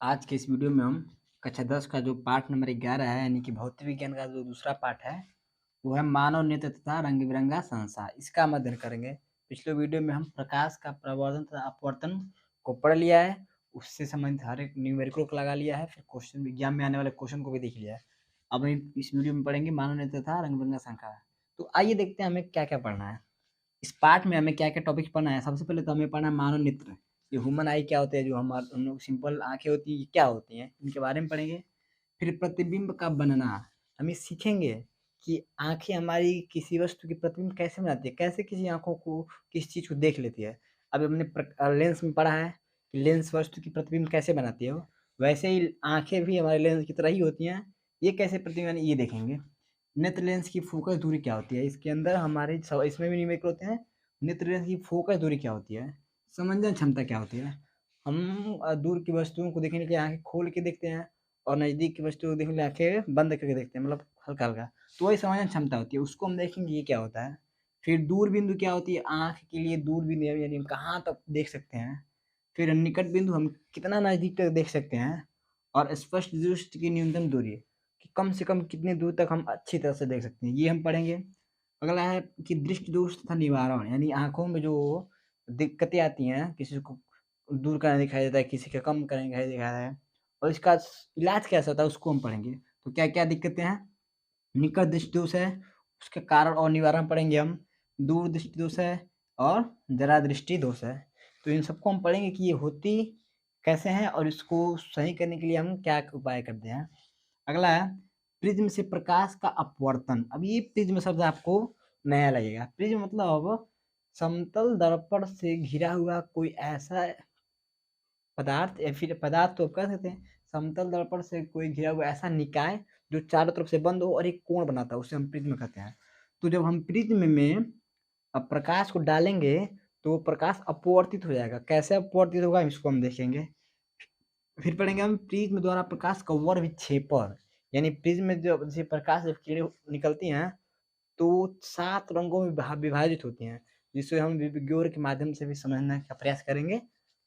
आज के इस वीडियो में हम कक्षा 10 का जो पाठ नंबर 11 है यानी कि भौतिक विज्ञान का जो दूसरा पाठ है वो है मानव नेत्र तथा रंग बिरंगा संसार। इसका हम अध्ययन करेंगे। पिछले वीडियो में हम प्रकाश का प्रवर्धन तथा अपवर्तन को पढ़ लिया है, उससे संबंधित हर एक न्यूमेरिकल को लगा लिया है, फिर क्वेश्चन विज्ञान में आने वाले क्वेश्चन को भी देख लिया है। अब हम इस वीडियो में पढ़ेंगे मानव नेत्र तथा रंग बिरंगा संसार। तो आइए देखते हैं हमें क्या क्या पढ़ना है। इस पार्ट में हमें क्या क्या टॉपिक पढ़ना है। सबसे पहले तो हमें पढ़ना है मानव नेत्र। ये ह्यूमन आई क्या होते हैं, जो हम लोग सिंपल आंखें होती हैं, ये क्या होती हैं, इनके बारे में पढ़ेंगे। फिर प्रतिबिंब का बनना, हमें सीखेंगे कि आंखें हमारी किसी वस्तु की प्रतिबिंब कैसे बनाती है, कैसे किसी आंखों को किस चीज को देख लेती है। अभी हमने लेंस में पढ़ा है कि लेंस वस्तु की प्रतिबिंब कैसे बनाती है, वैसे ही आंखें भी हमारे लेंस की तरह ही होती हैं। ये कैसे प्रतिबिंब, ये देखेंगे। नेत्र लेंस की फोकस दूरी क्या होती है, इसके अंदर हमारे इसमें भी न्यूमेरिकल होते हैं। नेत्र लेंस की फोकस दूरी क्या होती है, समंजन क्षमता क्या होती है। हम दूर की वस्तुओं को देखने के लिए आंखें खोल के देखते हैं और नजदीक की वस्तुओं को देखने के लिए आंखें बंद करके देखते हैं, मतलब हल्का हल्का। तो वही समंजन क्षमता होती है, उसको हम देखेंगे ये क्या होता है। फिर दूर बिंदु क्या होती है, आंख के लिए दूर बिंदु यानी हम कहाँ तक देख सकते हैं। फिर निकट बिंदु, हम कितना नजदीक तक देख सकते हैं। और स्पष्ट दृष्टि की न्यूनतम दूरी, कि कम से कम कितनी दूर तक हम अच्छी तरह से देख सकते हैं, ये हम पढ़ेंगे। अगला है कि दृष्टि दोष तथा निवारण, यानी आंखों में जो दिक्कतें आती हैं, किसी को दूर करना दिखाई देता है, किसी का कम करना दिखाई देता है, और इसका इलाज कैसा होता है उसको हम पढ़ेंगे। तो क्या क्या दिक्कतें हैं, निकट दृष्टि दोष है, उसके कारण और निवारण पढ़ेंगे हम। दूर दृष्टि दोष है और जरा दृष्टि दोष है। तो इन सबको हम पढ़ेंगे कि ये होती कैसे हैं और इसको सही करने के लिए हम क्या उपाय करते हैं। अगला है प्रिज्म से प्रकाश का अपवर्तन। अब ये प्रिज्म शब्द आपको नया लगेगा। प्रिज्म मतलब समतल दर्पण से घिरा हुआ कोई ऐसा पदार्थ, या फिर पदार्थ तो कह सकते हैं, समतल दर्पण से कोई घिरा हुआ ऐसा निकाय जो चारों तरफ से बंद हो और एक कोण बनाता है, उसे हम प्रिज्म कहते हैं। तो जब हम प्रिज्म में अब प्रकाश को डालेंगे तो वो प्रकाश अपवर्तित हो जाएगा। कैसे अपवर्तित होगा इसको हम देखेंगे। फिर पढ़ेंगे हम प्रिज्म द्वारा प्रकाश का वर्विक्षेपण, यानी प्रिज्म में जब प्रकाश जब किरणें निकलती हैं तो 7 रंगों में विभाजित होती हैं, जिसे हम विकिरण के माध्यम से भी समझने का प्रयास करेंगे।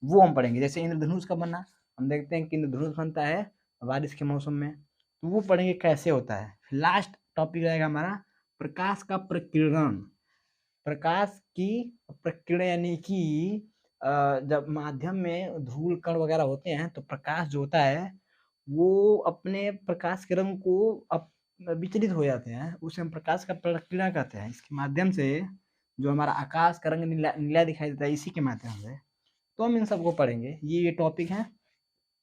वो हम पढ़ेंगे। जैसे इंद्रधनुष का बनना, हम देखते हैं कि इंद्रधनुष बनता है बारिश के मौसम में, तो वो पढ़ेंगे कैसे होता है। लास्ट टॉपिक रहेगा हमारा प्रकाश का प्रकीर्णन। प्रकाश की प्रकीर्णन यानी कि जब माध्यम में धूल कण वगैरह होते हैं तो प्रकाश जो होता है वो अपने प्रकाश के रंग को विचलित हो जाते हैं, उसे हम प्रकाश का प्रकीर्णन कहते हैं। इसके माध्यम से जो हमारा आकाश का रंग नीला नीला दिखाई देता है, इसी के माध्यम से। तो हम इन सबको पढ़ेंगे। ये टॉपिक है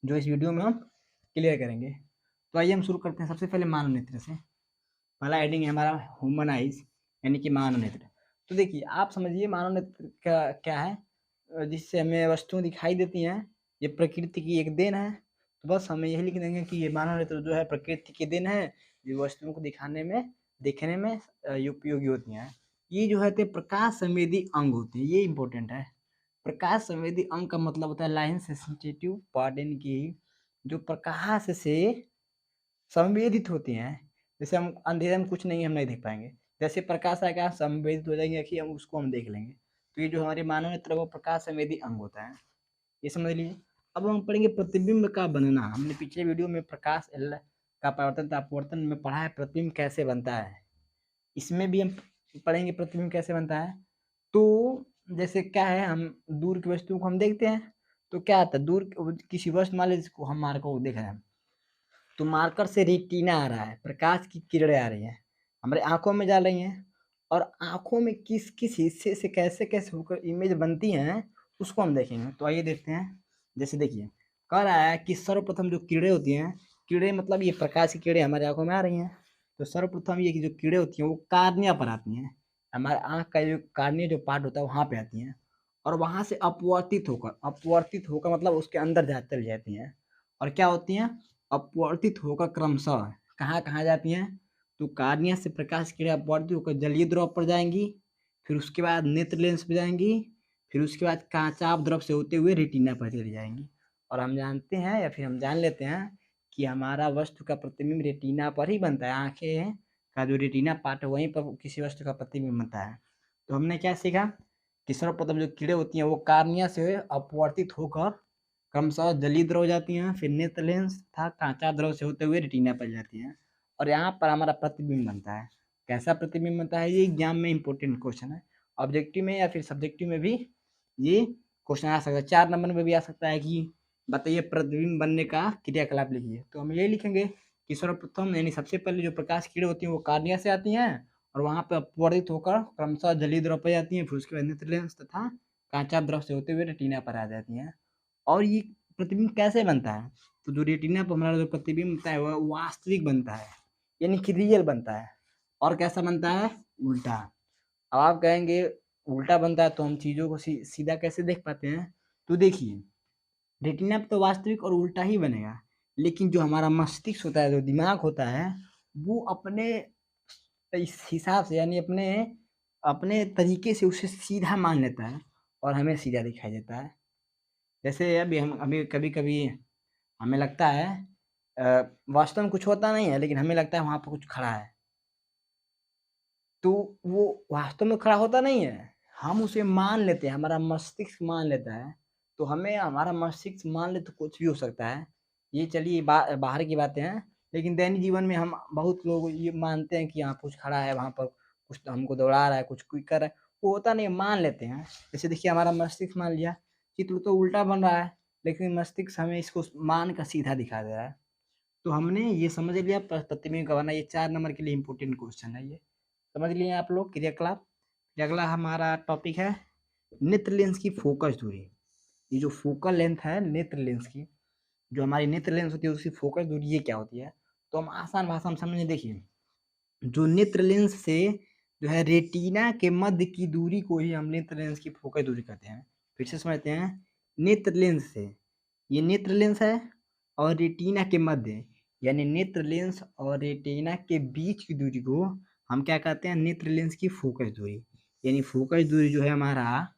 जो इस वीडियो में हम क्लियर करेंगे। तो आइए हम शुरू करते हैं। सबसे पहले मानव नेत्र से। पहला हेडिंग है हमारा ह्यूमन आइज, यानी कि मानव नेत्र। तो देखिए आप समझिए मानव नेत्र का क्या है, जिससे हमें वस्तुएं दिखाई देती हैं, ये प्रकृति की एक देन है। तो बस हमें यही लिख देंगे कि ये मानव नेत्र जो है प्रकृति की देन है, जो वस्तुओं को दिखाने में देखने में उपयोगी होती हैं। ये जो है प्रकाश संवेदी अंग होते हैं, ये इंपॉर्टेंट है। प्रकाश संवेदी अंग का मतलब होता है लाइन सेंसिटिव पार्ट, यानी कि जो प्रकाश से संवेदित होती हैं। जैसे हम अंधेरे में कुछ नहीं, हम नहीं देख पाएंगे, जैसे प्रकाश आएगा संवेदित हो जाएंगे कि हम उसको हम देख लेंगे। तो ये जो हमारे मानव नेत्र वो प्रकाश संवेदी अंग होता है, ये समझ लीजिए। अब हम पढ़ेंगे प्रतिबिंब का बनना। हमने पिछले वीडियो में प्रकाश का परावर्तन अपवर्तन में पढ़ा है प्रतिबिंब कैसे बनता है, इसमें भी हम पढ़ेंगे प्रतिबिंब कैसे बनता है। तो जैसे क्या है, हम दूर की वस्तुओं को हम देखते हैं तो क्या आता है, दूर किसी वस्तु मान लीजिए जिसको हम मार्कर को देख रहे हैं, तो मार्कर से रेटिना आ रहा है, प्रकाश की किरणें आ रही हैं, हमारे आंखों में जा रही हैं, और आंखों में किस किस हिस्से से कैसे कैसे होकर इमेज बनती हैं उसको हम देखेंगे। तो आइए देखते हैं। जैसे देखिए कह रहा है कि सर्वप्रथम जो किरणें होती हैं, किरणें मतलब ये प्रकाश की किरणें हमारे आंखों में आ रही हैं, तो सर्वप्रथम ये की जो किरणें होती हैं वो कार्निया पर आती हैं। हमारे आंख का जो कार्निया जो पार्ट होता है वहाँ पे आती हैं, और वहाँ से अपवर्तित होकर मतलब उसके अंदर चली जाती हैं, और क्या होती हैं, अपवर्तित होकर क्रमशः कहाँ कहाँ जाती हैं, तो कार्निया से प्रकाश किरणें अपवर्तित होकर जलीय द्रव पर जाएंगी, फिर उसके बाद नेत्र लेंस पर जाएंगी, फिर उसके बाद कांचाभ द्रव से होते हुए रेटिना पर चली जाएंगी। और हम जानते हैं या फिर हम जान लेते हैं कि हमारा वस्तु का प्रतिबिंब रेटिना पर ही बनता है। आंखें का जो रेटिना पार्ट है वहीं पर किसी वस्तु का प्रतिबिंब बनता है। तो हमने क्या सीखा कि सर्वप्रथम जो कीड़े होती हैं वो कार्निया से अपवर्तित होकर क्रमशः जलीय द्रव जाती हैं, फिर नेत्र लेंस तथा कांचा द्रव से होते हुए रेटिना पर जाती हैं और यहाँ पर हमारा प्रतिबिंब बनता है। कैसा प्रतिबिंब बनता है? ये एग्जाम में इंपॉर्टेंट क्वेश्चन है। ऑब्जेक्टिव में या फिर सब्जेक्टिव में भी ये क्वेश्चन आ सकता है। 4 नंबर में भी आ सकता है कि बताइए प्रतिबिंब बनने का क्रियाकलाप लिखिए। तो हम ये लिखेंगे कि सर्वप्रथम यानी सबसे पहले जो प्रकाश किरण होती हैं वो कार्निया से आती हैं और वहाँ पे अपवर्तित होकर क्रमशः जलीय द्रव पर जाती हैं, फिर उसके बाद नेत्र लेंस तथा कांचा द्रव से होते हुए रेटिना पर आ जाती हैं। और ये प्रतिबिंब कैसे बनता है? तो जो रेटिना पर हमारा जो प्रतिबिंब बनता है वह वास्तविक बनता है, यानी कि रियल बनता है। और कैसा बनता है? उल्टा। अब आप कहेंगे उल्टा बनता है तो हम चीज़ों को सीधा कैसे देख पाते हैं? तो देखिए, रेटिना पे तो वास्तविक और उल्टा ही बनेगा, लेकिन जो हमारा मस्तिष्क होता है, जो दिमाग होता है, वो अपने इस हिसाब से यानी अपने अपने तरीके से उसे सीधा मान लेता है और हमें सीधा दिखाई देता है। जैसे अभी कभी-कभी हमें लगता है वास्तव में कुछ होता नहीं है, लेकिन हमें लगता है वहाँ पे कुछ खड़ा है। तो वो वास्तव में खड़ा होता नहीं है, हम उसे मान लेते हैं, हमारा मस्तिष्क मान लेता है। तो हमें हमारा मस्तिष्क मान ले तो कुछ भी हो सकता है। ये चलिए बाहर की बातें हैं, लेकिन दैनिक जीवन में हम बहुत लोग ये मानते हैं कि यहाँ कुछ खड़ा है, वहाँ पर कुछ तो हमको दौड़ा रहा है, कुछ कोई कर रहा है, वो होता नहीं है, मान लेते हैं। जैसे देखिए हमारा मस्तिष्क मान लिया, चित्र तो उल्टा बन रहा है, लेकिन मस्तिष्क हमें इसको मान कर सीधा दिखा दे रहा है। तो हमने ये समझ लिया प्रतिबिंब का बनना, ये 4 नंबर के लिए इम्पोर्टेंट क्वेश्चन है ये। समझ लिए आप लोग क्रियाकलाप। फिर अगला हमारा टॉपिक है नेत्र लेंस की फोकस दूरी। ये जो फोकल लेंथ है नेत्र लेंस की, जो हमारी नेत्र लेंस होती है उसकी फोकस दूरी ये क्या होती है? तो हम आसान भाषा में समझे, देखिए जो नेत्र लेंस से जो है रेटिना के मध्य की दूरी को ही हम नेत्र लेंस की फोकस दूरी कहते हैं। फिर से समझते हैं, नेत्र लेंस से, ये नेत्र लेंस है और रेटिना के मध्य यानी नेत्र लेंस और रेटिना के बीच की दूरी को हम क्या कहते हैं? नेत्र लेंस की फोकस दूरी। यानी फोकस दूरी जो है हमारा,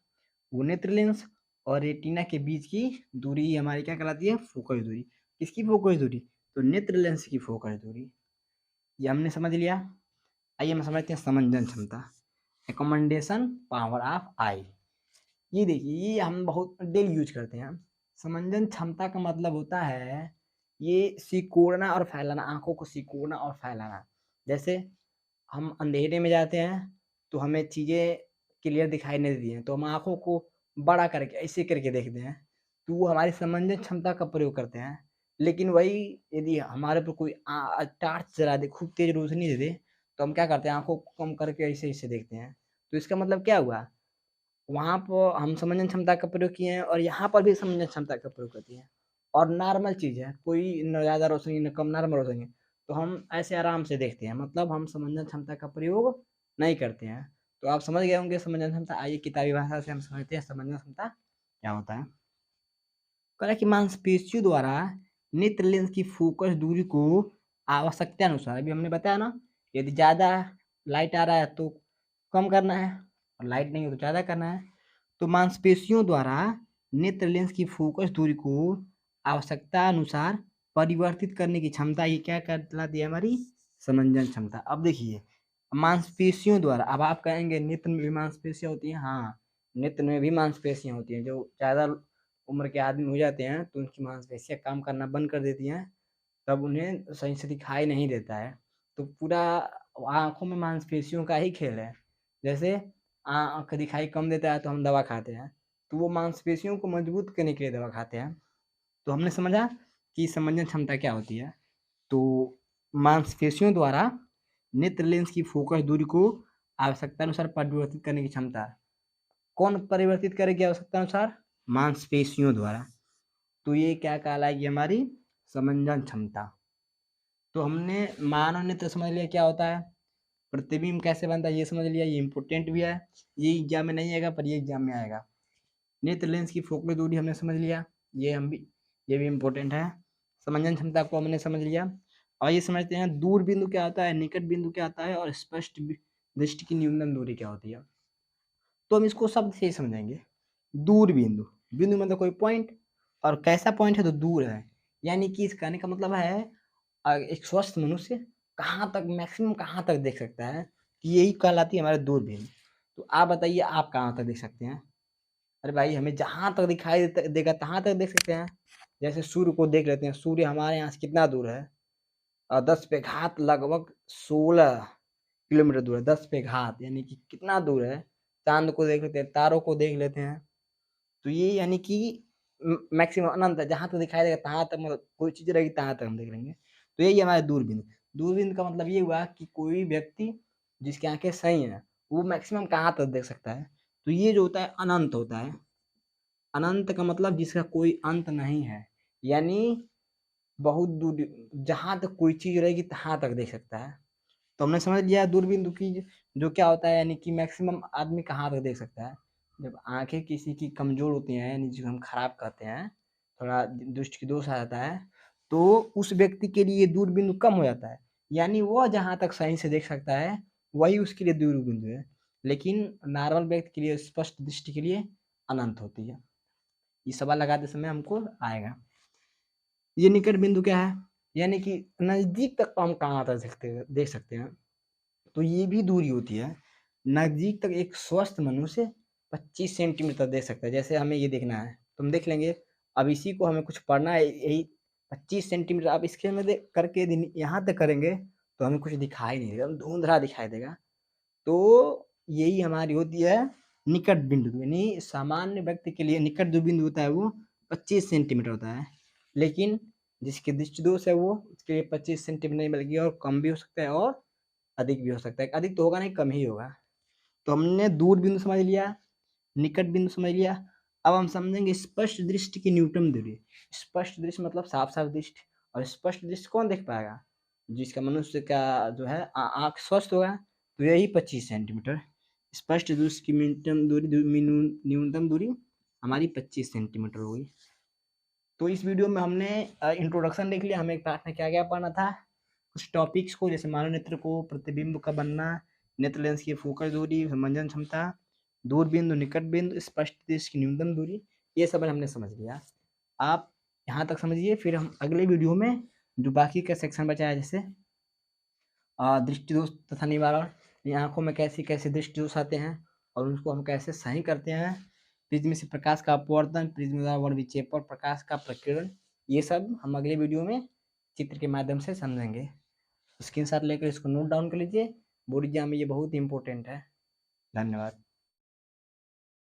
वो नेत्र लेंस और रेटिना के बीच की दूरी हमारी क्या कहलाती है? फोकस दूरी। किसकी फोकस दूरी? तो नेत्र लेंस की फोकस दूरी। ये हमने समझ लिया। आइए हम समझते हैं समंजन क्षमता, एकोमोडेशन पावर ऑफ आई। ये देखिए, ये हम बहुत डेली यूज करते हैं। समंजन क्षमता का मतलब होता है ये सिकोड़ना और फैलाना, आंखों को सिकोड़ना और फैलाना। जैसे हम अंधेरे में जाते हैं तो हमें चीज़ें क्लियर दिखाई नहीं देती हैं, तो हम आँखों को बड़ा करके ऐसे करके देखते हैं, तो वो हमारी समंजन क्षमता का प्रयोग करते हैं। लेकिन वही यदि हमारे पर कोई टॉर्च जला दे, खूब तेज़ रोशनी दे दे, तो हम क्या करते हैं? आँखों को कम करके ऐसे-ऐसे देखते हैं। तो इसका मतलब क्या हुआ? वहाँ पर हम समंजन क्षमता का प्रयोग किए हैं और यहाँ पर भी समंजन क्षमता का प्रयोग करती हैं। और नॉर्मल चीज़ है, कोई न ज़्यादा रोशनी न कम, नॉर्मल रोशनी है, तो हम ऐसे आराम से देखते हैं, मतलब हम समंजन क्षमता का प्रयोग नहीं करते हैं। तो आप समझ गए होंगे समंजन क्षमता। आइए किताबी भाषा से हम समझते हैं समंजन क्षमता क्या होता है। कह रहा है कि मांसपेशियों द्वारा नेत्र लेंस की फोकस दूरी को आवश्यकता अनुसार, अभी हमने बताया ना, यदि ज़्यादा लाइट आ रहा है तो कम करना है और लाइट नहीं हो तो ज़्यादा करना है। तो मांसपेशियों द्वारा नेत्र लेंस की फोकस दूरी को आवश्यकता अनुसार परिवर्तित करने की क्षमता, ये क्या कहलाती है? हमारी समंजन क्षमता। अब देखिए मांसपेशियों द्वारा, अब आप कहेंगे नेत्र में भी मांसपेशियां होती हैं। हाँ, नेत्र में भी मांसपेशियां होती हैं। जो ज़्यादा उम्र के आदमी हो जाते हैं तो उनकी मांसपेशियां काम करना बंद कर देती हैं, तब उन्हें सही से दिखाई नहीं देता है। तो पूरा आँखों में मांसपेशियों का ही खेल है। जैसे आँख दिखाई कम देता है तो हम दवा खाते हैं, तो वो मांसपेशियों को मजबूत करने के लिए दवा खाते हैं। तो हमने समझा कि समंजन क्षमता क्या होती है। तो मांसपेशियों द्वारा नेत्र लेंस की फोकस दूरी को आवश्यकता अनुसार परिवर्तित करने की क्षमता, कौन परिवर्तित करेगी आवश्यकता अनुसार? मांसपेशियों द्वारा। तो ये क्या कहलाएगी? हमारी समंजन क्षमता। तो हमने मानव नेत्र समझ लिया क्या होता है, प्रतिबिंब कैसे बनता है ये समझ लिया, ये इम्पोर्टेंट भी है, ये एग्जाम में नहीं आएगा पर ये एग्जाम में आएगा। नेत्र लेंस की फोकल दूरी हमने समझ लिया, ये भी इम्पोर्टेंट है। समंजन क्षमता को हमने समझ लिया। और ये समझते हैं दूर बिंदु क्या होता है, निकट बिंदु क्या होता है और स्पष्ट दृष्टि की न्यूनतम दूरी क्या होती है। तो हम इसको शब्द से ही समझेंगे। दूर बिंदु, बिंदु मतलब कोई पॉइंट, और कैसा पॉइंट है? तो दूर है। यानी कि इस कहने का मतलब है एक स्वस्थ मनुष्य कहाँ तक, मैक्सिमम कहाँ तक देख सकता है, यही कहलाती है हमारे दूरबीन। तो आप बताइए आप कहाँ तक देख सकते हैं? अरे भाई हमें जहाँ तक दिखाई देगा तहाँ तक देख सकते हैं। जैसे सूर्य को देख लेते हैं, सूर्य हमारे यहाँ से कितना दूर है? 10 पे घात लगभग 16 किलोमीटर दूर है। 10 पे घात यानी कि कितना दूर है? चांद को देख लेते हैं, तारों को देख लेते हैं। तो ये यानी कि मैक्सिमम अनंत है, जहाँ तक दिखाई देगा तहाँ तक, मतलब कोई चीज़ रहेगी तहाँ तक हम देख लेंगे। तो यही हमारे दूरबीन। दूरबीन का मतलब ये हुआ कि कोई व्यक्ति जिसकी आँखें सही हैं, वो मैक्सिमम कहाँ तक देख सकता है। तो ये जो होता है अनंत होता है। अनंत का मतलब जिसका कोई अंत नहीं है, यानी बहुत दूर, जहाँ तक कोई चीज़ रहेगी तहाँ तक देख सकता है। तो हमने समझ लिया दूरबीन की जो क्या होता है, यानी कि मैक्सिमम आदमी कहाँ तक देख सकता है। जब आंखें किसी की कमजोर होती हैं, यानी जिसे हम खराब कहते हैं, थोड़ा दृष्टि दोष आ जाता है, तो उस व्यक्ति के लिए दूरबीन कम हो जाता है। यानी वह जहाँ तक सही से देख सकता है वही उसके लिए दूरबीन है। लेकिन नॉर्मल व्यक्ति के लिए, स्पष्ट दृष्टि के लिए अनंत होती है। ये सवाल लगाते समय हमको आएगा। ये निकट बिंदु क्या है? यानी कि नजदीक तक हम कहाँ तक देख सकते हैं। तो ये भी दूरी होती है। नजदीक तक एक स्वस्थ मनुष्य 25 सेंटीमीटर देख सकता है। जैसे हमें ये देखना है तो हम देख लेंगे। अब इसी को हमें कुछ पढ़ना है, यही 25 सेंटीमीटर आप इसके में करके यहाँ तक करेंगे तो हमें कुछ दिखाई नहीं देगा, धुंधला दिखाई देगा। तो यही हमारी होती है निकट बिंदु। यानी सामान्य व्यक्ति के लिए निकट जो बिंदु होता है वो 25 सेंटीमीटर होता है। लेकिन जिसके दृष्टि दोष है वो, उसके लिए 25 सेंटीमीटर नहीं, बल्कि और कम भी हो सकता है और अधिक भी हो सकता है। अधिक तो होगा नहीं, कम ही होगा। तो हमने दूर बिंदु समझ लिया, निकट बिंदु समझ लिया। अब हम समझेंगे स्पष्ट दृष्टि की न्यूनतम दूरी। स्पष्ट दृष्टि मतलब साफ साफ दृष्टि। और स्पष्ट दृष्टि कौन देख पाएगा? जिसका मनुष्य का जो है आँख स्वस्थ होगा। तो यही 25 सेंटीमीटर स्पष्ट दृष्टि की न्यूनतम दूरी हमारी 25 सेंटीमीटर होगी। तो इस वीडियो में हमने इंट्रोडक्शन देख लिया, हमें एक पार्ट में क्या क्या पढ़ना था, कुछ टॉपिक्स को, जैसे मानव नेत्र को प्रतिबिंब का बनना, नेत्र लेंस की फोकस दूरी, समंजन क्षमता, दूर बिंदु, निकट बिंदु, स्पष्ट दृष्टि की न्यूनतम दूरी, ये सब हमने समझ लिया। आप यहाँ तक समझिए, फिर हम अगले वीडियो में जो बाकी का सेक्शन बचा है, जैसे दृष्टि दोष तथा निवारण, आंखों में कैसे कैसे दृष्टि दोष आते हैं और उनको हम कैसे सही करते हैं, प्रिज्म से प्रकाश का अपवर्तन, प्रिज्म द्वारा वर्णविक्षेपण, प्रकाश का प्रकीर्णन, ये सब हम अगले वीडियो में चित्र के माध्यम से समझेंगे। स्क्रीनशॉट लेकर इसको नोट डाउन कर लीजिए, बोर्ड एग्जाम में ये बहुत इंपॉर्टेंट है। धन्यवाद।